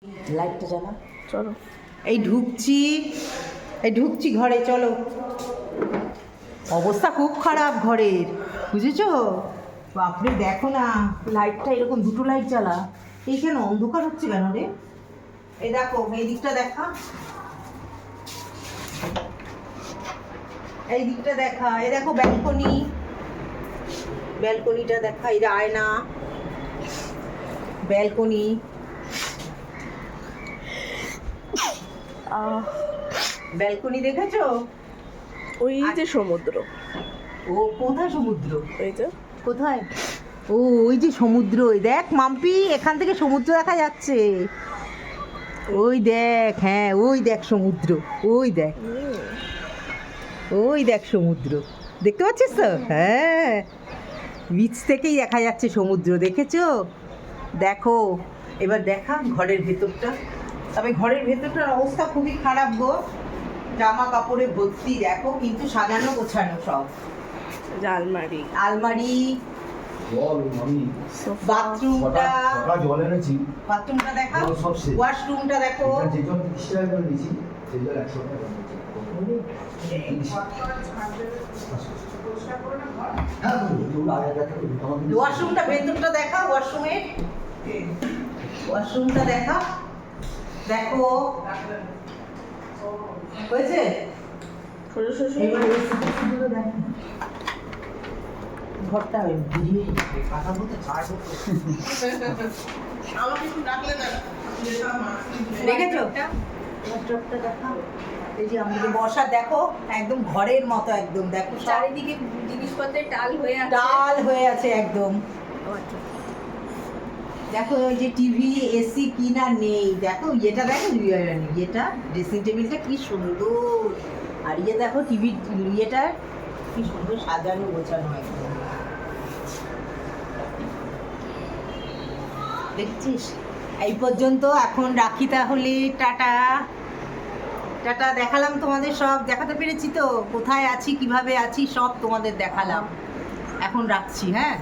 লাইটটা জ্বালা। চলো এই ঢুকছি ঘরে, চলো। অবস্থা খুব খারাপ ঘরের, বুঝেছো? বাপরে দেখো না, লাইটটা এরকম দুটো লাইট জ্বালা। এই কেন অন্ধকার হচ্ছে কেন রে? এই দেখো, এই দিকটা দেখা, এই দিকটা দেখা, এই দেখো ব্যালকনিটা দেখা, এই আয়না, ব্যালকনি। ব্যালকনি দেখেছো? ওই যে সমুদ্র। ও কোথায় সমুদ্র? ওই যে কোথায়? ও ওই যে সমুদ্র, ওই দেখ মাম্পি, এখান থেকে সমুদ্র দেখা যাচ্ছে। ওই দেখ, হ্যাঁ ওই দেখ সমুদ্র, ওই দেখ, ওই দেখ সমুদ্র, দেখতে পাচ্ছিস তো? হ্যাঁ, বিচ থেকেই দেখা যাচ্ছে সমুদ্র, দেখেছো? দেখো, এবার দেখা ঘরের ভেতরটা। তবে ঘরের ভেতরটার অবস্থা খুবই খারাপ গো, জামা কাপড়ে ভর্তি, দেখো কিন্তু সাজানো গোছানো সব। আলমারি আলমারি, জল আমি বাথরুমটা, জল এনেছি, বাথরুমটা দেখা, জল সব শেষ। ওয়াশরুমটা দেখো। যে জল 30 টাকা করে নিয়েছি, সেই জল 100 টাকা নিয়েছি। হ্যাঁ, ওগুলো আগে দেখা তো দিতাম আমি। ওয়াশরুমটা ভেতরটা দেখা, ওয়াশরুমটা দেখা, দেখো হয়েছে? এবার এই সুন্দর দেখো। ঘরটা ঘুরিয়ে কথা বলতে ছাড়বো। দেখেছো? ওয়াশরুমটা দেখা, এই যে আমাদের বসার দেখো, একদম ঘরের মতো, একদম দেখো চারিদিকে জিনিসপত্রের টাল হয়ে আছে। ডাল হয়ে আছে একদম। দেখো ওই যে টিভি এসি কিনা নেই, দেখো ইয়েটা দেখো, ইয়েটা ড্রেসিং টেবিলটা কি সুন্দর, আর ইয়ে দেখো টিভি ইয়েটা কি সুন্দর সাজানো গোছানো একদম, দেখছিস? এই পর্যন্ত, এখন রাখি তাহলে, টাটা। টাটা, দেখালাম তোমাদের, সব দেখাতে পেরেছি তো, কোথায় আছি কিভাবে আছি সব তোমাদের দেখালাম, এখন রাখছি, হ্যাঁ।